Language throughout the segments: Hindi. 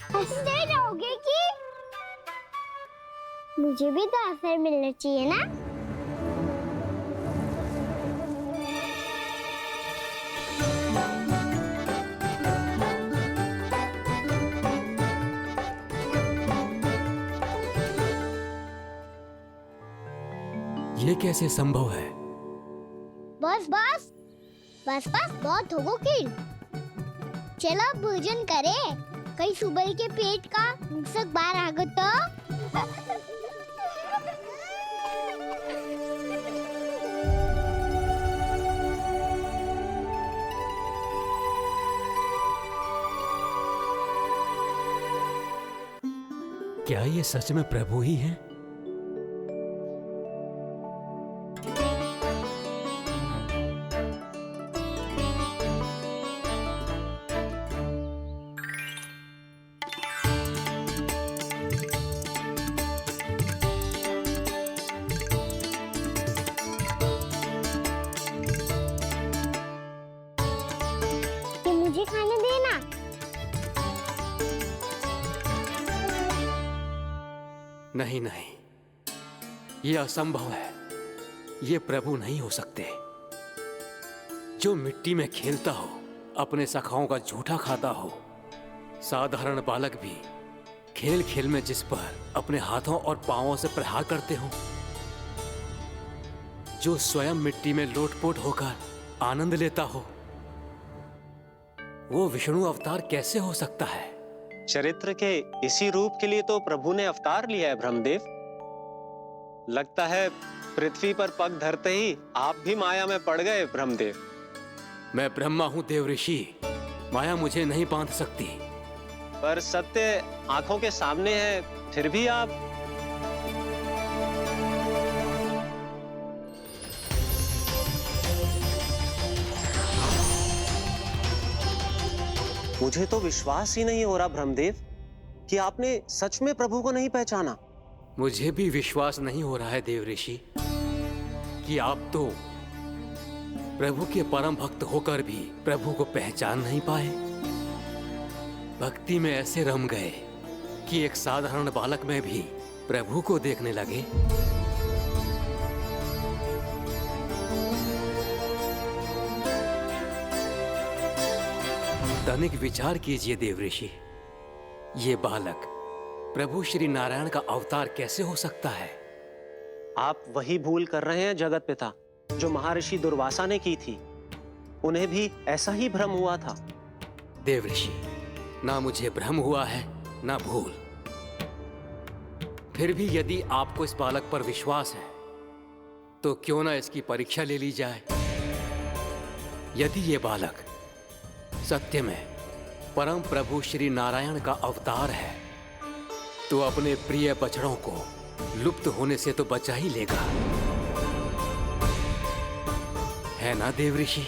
हंसते रहोगे कि मुझे भी तो अवसर मिलना चाहिए ना। ये कैसे संभव है? बस बस बस बस बहुत हो गई। चलो भोजन करें, कहीं सुबह के पेट का मुसक बाहर आ गो तो। क्या ये सच में प्रभु ही हैं? मुझे खाने देना। नहीं नहीं, ये असंभव है। ये प्रभु नहीं हो सकते। जो मिट्टी में खेलता हो, अपने सखाओं का झूठा खाता हो, साधारण बालक भी खेल खेल में जिस पर अपने हाथों और पांवों से प्रहार करते हो, जो स्वयं मिट्टी में लोटपोट होकर आनंद लेता हो, वो विष्णु अवतार कैसे हो सकता है? चरित्र के इसी रूप के लिए तो प्रभु ने अवतार लिया है ब्रह्मदेव। लगता है पृथ्वी पर पग धरते ही आप भी माया में पड़ गए ब्रह्मदेव। मैं ब्रह्मा हूं देव ऋषि, माया मुझे नहीं बांध सकती। पर सत्य आंखों के सामने है, फिर भी आप। मुझे तो विश्वास ही नहीं हो रहा ब्रह्मदेव कि आपने सच में प्रभु को नहीं पहचाना। मुझे भी विश्वास नहीं हो रहा है देव ऋषि कि आप तो प्रभु के परम भक्त होकर भी प्रभु को पहचान नहीं पाए। भक्ति में ऐसे रम गए कि एक साधारण बालक में भी प्रभु को देखने लगे। तनिक विचार कीजिए देव ऋषि, ये बालक प्रभु श्री नारायण का अवतार कैसे हो सकता है? आप वही भूल कर रहे हैं जगत पिता, जो महर्षि दुर्वासा ने की थी। उन्हें भी ऐसा ही भ्रम हुआ था। देव ऋषि, ना मुझे भ्रम हुआ है ना भूल। फिर भी यदि आपको इस बालक पर विश्वास है तो क्यों ना इसकी परीक्षा ले ली जाए। यदि ये बालक सत्य में परम प्रभु श्री नारायण का अवतार है तो अपने प्रिय बछड़ों को लुप्त होने से तो बचा ही लेगा, है ना देव ऋषि?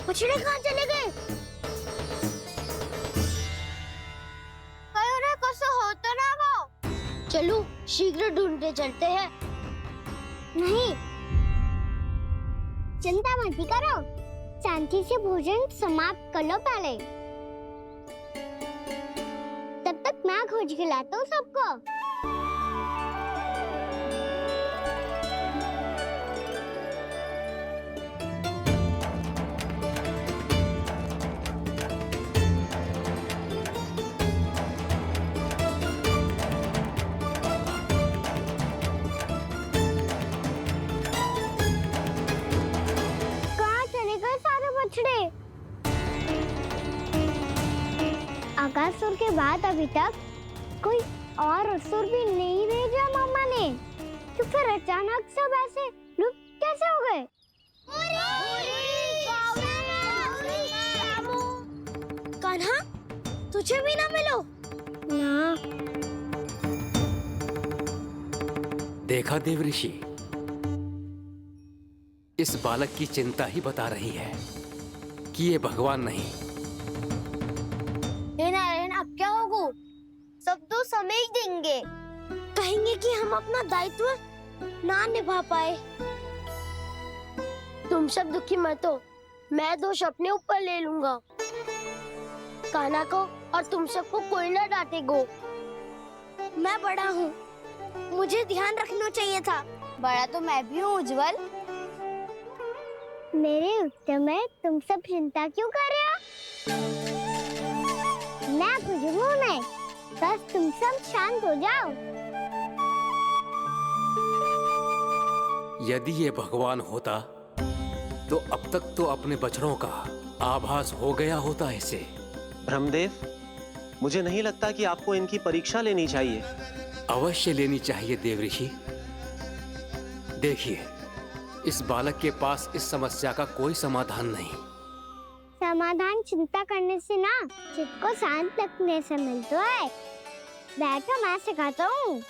बछड़े कहाँ चले गए? होता ना वो। चलो शीघ्र ढूंढते चलते हैं। नहीं, चिंता मत करो, शांति से भोजन समाप्त कर लो पहले। तब तक मैं खोज के लाता हूँ सबको। अगासुर के बाद अभी तक कोई और असुर भी नहीं भेजा मम्मा ने, तो फिर अचानक सब ऐसे लुप्त कैसे हो गए? कान्हा, तुझे भी ना मिलो ना। देखा देव ऋषि, इस बालक की चिंता ही बता रही है कि ये भगवान नहीं। हे नारायण, अब क्या होगा? सब तो समझ देंगे, कहेंगे कि हम अपना दायित्व ना निभा पाए। तुम सब दुखी मत हो, मैं दोष अपने ऊपर ले लूंगा। कान्हा को और तुम सबको कोई ना डांटेगो। मैं बड़ा हूँ, मुझे ध्यान रखना चाहिए था। बड़ा तो मैं भी हूँ उज्जवल। मेरे उत्तर में तुम सब चिंता क्यों कर रहे हो? मैं बुजुर्ग नहीं, बस तुम सब शांत हो जाओ। यदि ये भगवान होता तो अब तक तो अपने बछड़ों का आभास हो गया होता इसे। ब्रह्मदेव, मुझे नहीं लगता कि आपको इनकी परीक्षा लेनी चाहिए। अवश्य लेनी चाहिए देव ऋषि। देखिए, इस बालक के पास इस समस्या का कोई समाधान नहीं। समाधान चिंता करने से ना, चित्त को शांत रखने से मिलता है। बैठो, मैं सिखाता हूँ।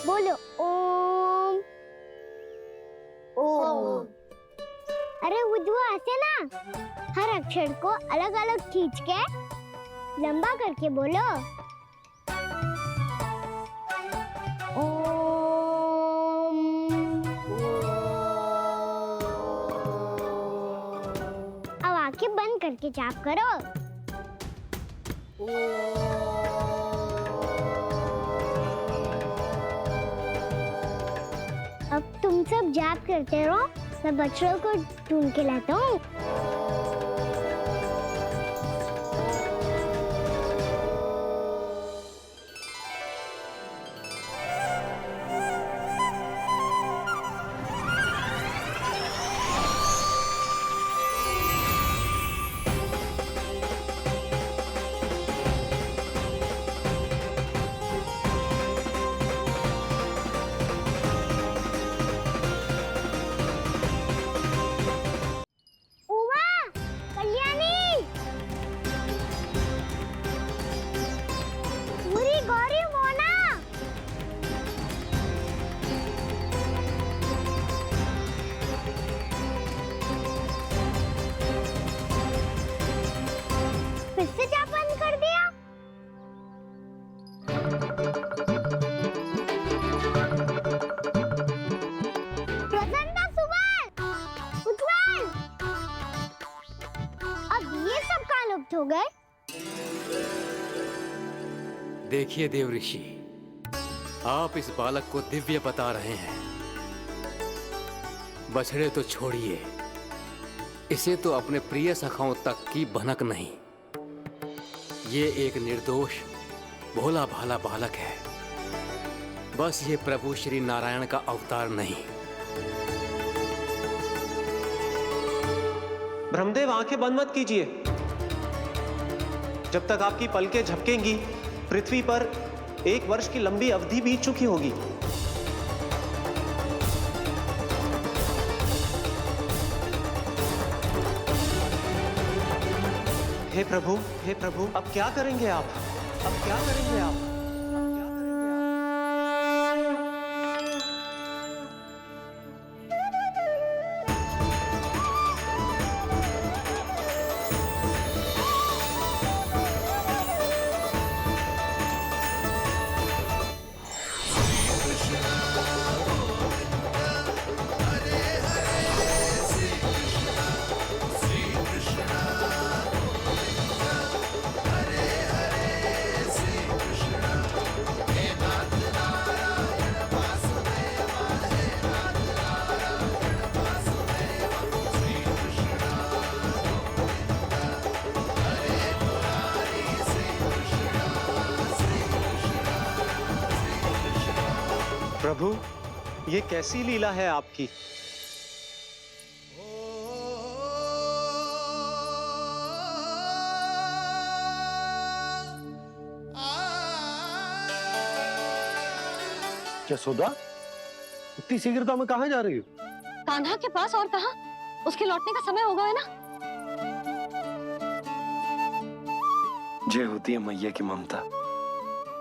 बोलो ओम। ओम। अरे उज्जवल, ऐसे ना हर अक्षर को अलग अलग खींच के लंबा करके बोलो। ओम। अब आंखें बंद करके जाप करो। अब तुम सब जाप करते रहो, मैं बच्चों को ढूंढ के लाता हूँ। फिर से जाप बंद कर दिया। प्रसन्ना, सुमन, उज्जवल, अब ये सब कहाँ लुप्त हो गए? देखिए देव ऋषि, आप इस बालक को दिव्य बता रहे हैं। बछड़े तो छोड़िए, इसे तो अपने प्रिय सखाओं तक की भनक नहीं। ये एक निर्दोष भोला भाला बालक है। बस ये प्रभु श्री नारायण का अवतार नहीं। ब्रह्मदेव, आंखें बंद मत कीजिए। जब तक आपकी पलकें झपकेंगी, पृथ्वी पर 1 वर्ष की लंबी अवधि बीत चुकी होगी। हे प्रभु, अब क्या करेंगे आप? अब क्या करेंगे आप? प्रभु, ये कैसी लीला है आपकी? यशोदा, इतनी शीघ्रता में कहाँ जा रही हो? कान्हा के पास, और कहाँ? उसके लौटने का समय होगा है ना। जे होती है मैया की ममता।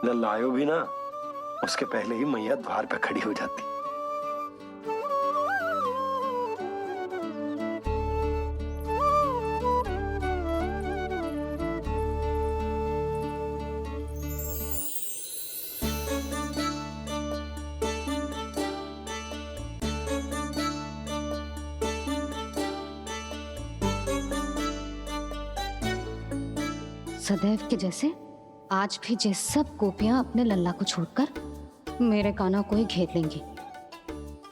लल्ला आयो भी ना, उसके पहले ही मैया द्वार पे खड़ी हो जाती। सदैव के जैसे आज भी ये सब गोपियां अपने लल्ला को छोड़कर मेरे कान्हा को ही घेर लेंगी।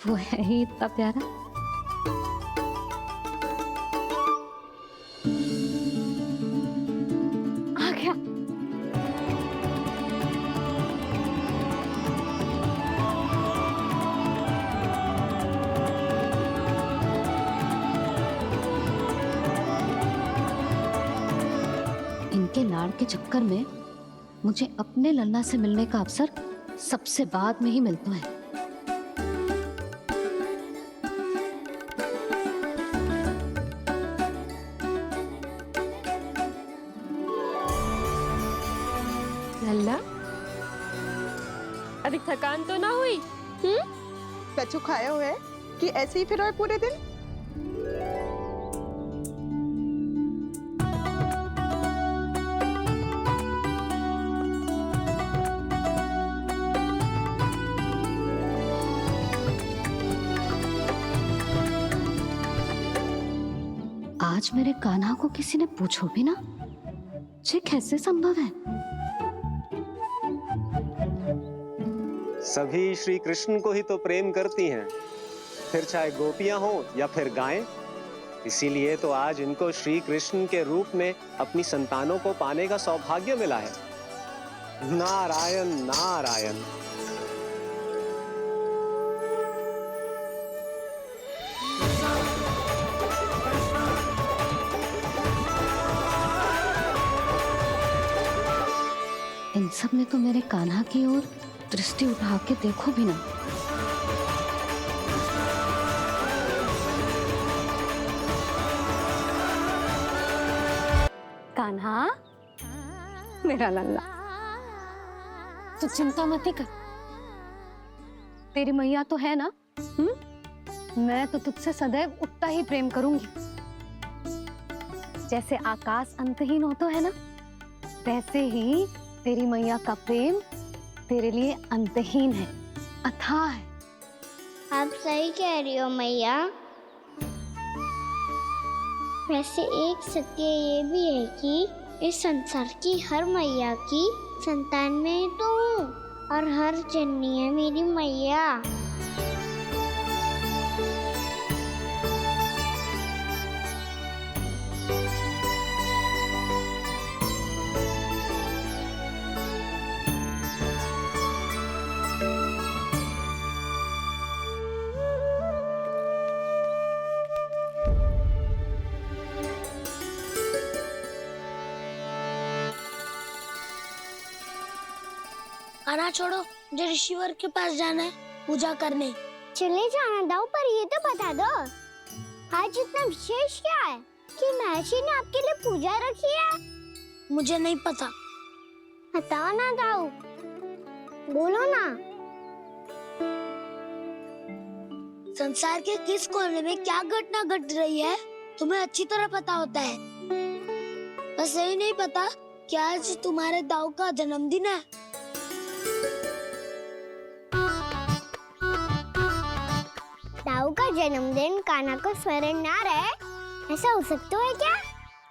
वो है ही इतना प्यारा। आ गया। इनके लाड़ के चक्कर में मुझे अपने लल्ला से मिलने का अवसर सबसे बाद में ही मिलता है। लल्ला, अभी थकान तो ना हुई? कछु खाया हुआ है कि ऐसे ही फिरो है पूरे दिन? आज मेरे कान्हा को किसी ने पूछो भी ना, ये कैसे संभव है? सभी श्री कृष्ण को ही तो प्रेम करती हैं, फिर चाहे गोपियां हो या फिर गायें। इसीलिए तो आज इनको श्री कृष्ण के रूप में अपनी संतानों को पाने का सौभाग्य मिला है। नारायण नारायण। इन सब ने तो मेरे कान्हा की ओर दृष्टि उठा के देखो भी ना। कान्हा, मेरा लल्ला, तू चिंता मत कर। तेरी मैया तो है ना? मैं तो तुझसे सदैव उतना ही प्रेम करूंगी। जैसे आकाश अंतहीन होता है ना, वैसे ही तेरी मैया का प्रेम तेरे लिए अंतहीन है, अथाह है। आप सही कह रही हो मैया। वैसे एक सत्य ये भी है कि इस संसार की हर मैया की संतान में तो हूँ और हर जननी है मेरी मैया। खाना छोड़ो, मुझे ऋषिवर के पास जाना है पूजा करने। चले जाना दाऊ, पर ये तो बता दो आज इतना विशेष क्या है कि महर्षि ने आपके लिए पूजा रखी है? मुझे नहीं पता। बताओ ना दाऊ, बोलो ना। संसार के किस कोने में क्या घटना घट रही है तुम्हें अच्छी तरह पता होता है। बस यही नहीं पता कि आज तुम्हारे दाऊ का जन्मदिन है। दाऊ का जन्मदिन कान्हा को स्मरण ना रहे, ऐसा हो सकता है क्या?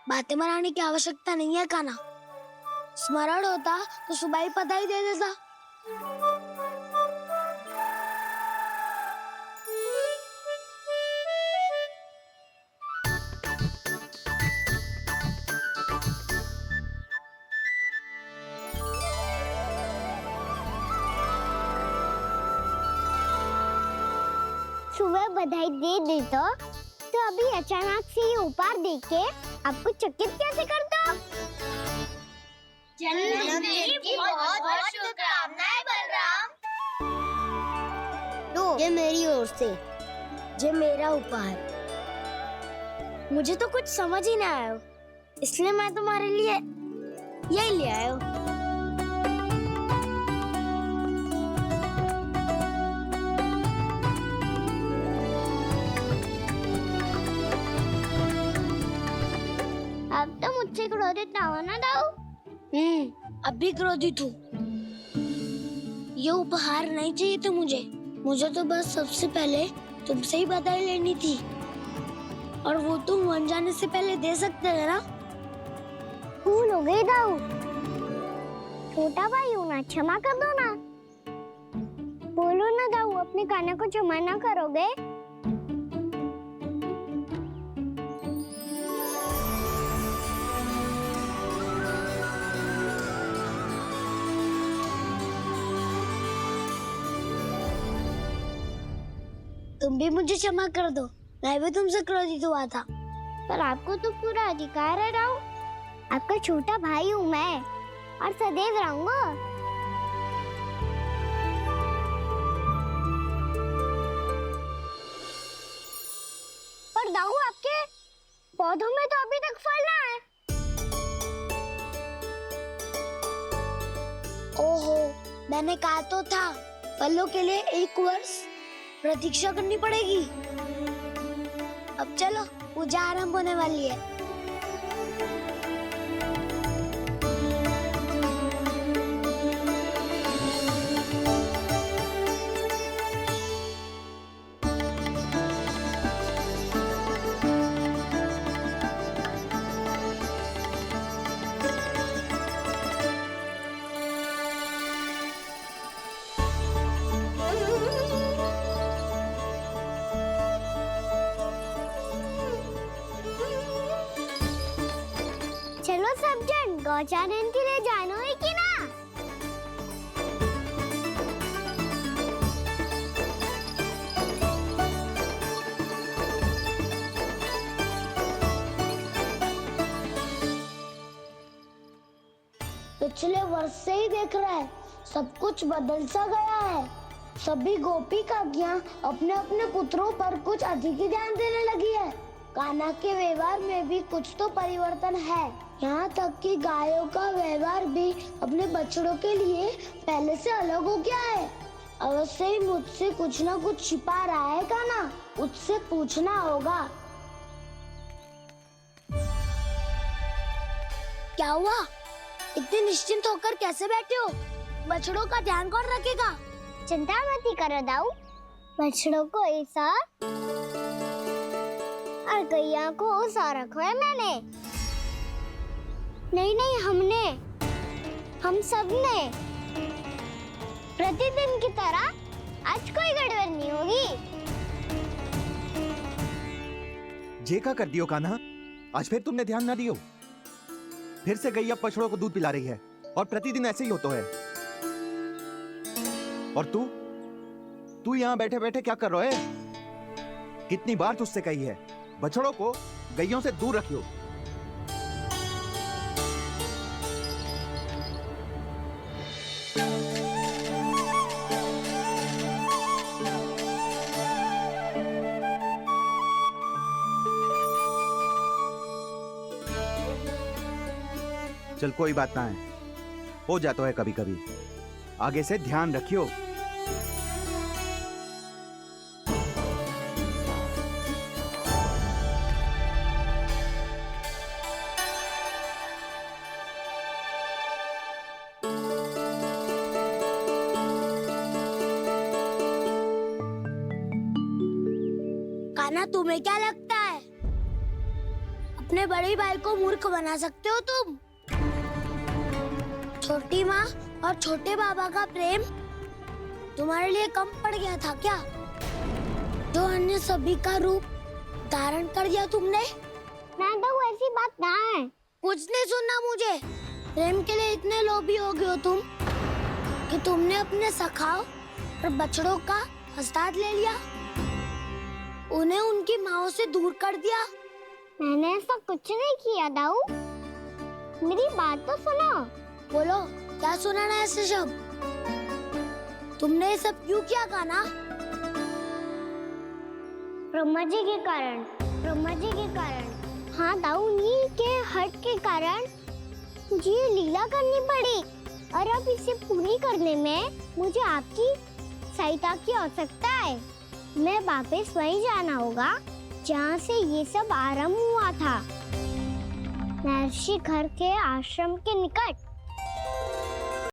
बातें बनाने की आवश्यकता नहीं है कान्हा। स्मरण होता तो सुबह ही पता ही दे देता। सुबह बधाई दे देता तो अभी अचानक से ये उपहार देख के आपको चकित कैसे कर दो? जन्मदिन की बहुत शुभकामनाएं बलराम। लो, ये मेरी ओर से, ये मेरा उपहार। मुझे तो कुछ समझ ही ना आया, इसलिए मैं तुम्हारे लिए यही ले आयो। अब तो मुझसे क्रोधित ना होना दाऊ। अब भी क्रोधित हूँ। ये उपहार नहीं चाहिए था मुझे तो बस सबसे पहले तुमसे ही बधाई लेनी थी, और वो तुम बन जाने से पहले दे सकते थे ना। भूल हो गई दाऊ। छोटा भाई हूँ ना, क्षमा कर दो ना। बोलो ना दाऊ, अपने कान्हा को क्षमा ना करोगे? तुम भी मुझे क्षमा कर दो, मैं भी तुमसे क्रोधित हुआ था। पर आपको तो पूरा अधिकार है राव। आपका छोटा भाई हूँ मैं, और सदैव रहूंगा। पर दाऊ, आपके पौधों में तो अभी तक फल ना है। ओहो, मैंने कहा तो था, फलों के लिए 1 वर्ष प्रतीक्षा करनी पड़ेगी। अब चलो, पूजा आरंभ होने वाली है। चलो सब जन गौचारण के लिए जानो है कि ना? पिछले वर्ष से ही देख रहा है, सब कुछ बदल सा गया है। सभी गोपी काकियां अपने अपने पुत्रों पर कुछ अधिक ही ध्यान देने लगी है। कान्हा के व्यवहार में भी कुछ तो परिवर्तन है। यहाँ तक कि गायों का व्यवहार भी अपने बछड़ों के लिए पहले से अलग हो गया है। अवश्य ही मुझसे कुछ ना कुछ छिपा रहा है कान्हा, उससे पूछना होगा। क्या हुआ? इतने निश्चिंत होकर कैसे बैठे हो? बछड़ों का ध्यान कौन रखेगा? चिंता मत करो दाऊ, बछड़ों को ऐसा और गैया को ऐसा रखा है मैंने। नहीं, हम सब ने प्रतिदिन की तरह आज कोई गड़बड़ नहीं होगी। जे का कर दियो कान्हा, आज फिर तुमने ध्यान ना दियो। फिर से गैया बछड़ों को दूध पिला रही है, और प्रतिदिन ऐसे ही होता है। और तू यहाँ बैठे बैठे क्या कर रहा है? कितनी बार तुझसे कही है, बछड़ों को गैयों से दूर रखियो। चल कोई बात ना है, हो जाता है कभी कभी। आगे से ध्यान रखियो। कान्हा, तुम्हें क्या लगता है अपने बड़े भाई को मूर्ख बना सकते हो तुम? छोटी माँ और छोटे बाबा का प्रेम तुम्हारे लिए कम पड़ गया था क्या? जो अन्य सभी का रूप धारण कर दिया तुमने? ना तो ऐसी बात ना है। कुछ नहीं सुनना मुझे। प्रेम के लिए इतने लोभी हो गए हो तुम कि तुमने अपने सखाओं और बछड़ों का हस्ताक्षर ले लिया, उन्हें उनकी माँओं से दूर कर दिया। मैंने ऐसा कुछ नहीं किया दाऊ, मेरी बात तो सुनो। बोलो, क्या सुनाना है ऐसे शब्द? तुमने ये सब क्यों किया कान्हा? ब्रह्मा जी के कारण। हाँ दाऊ, नील के हट के कारण मुझे ये लीला करनी पड़ी और अब इसे पूरी करने में मुझे आपकी सहायता की आवश्यकता है। मैं वापस वहीं जाना होगा जहाँ से ये सब आरंभ हुआ था, महर्षि घर के आश्रम के निकट।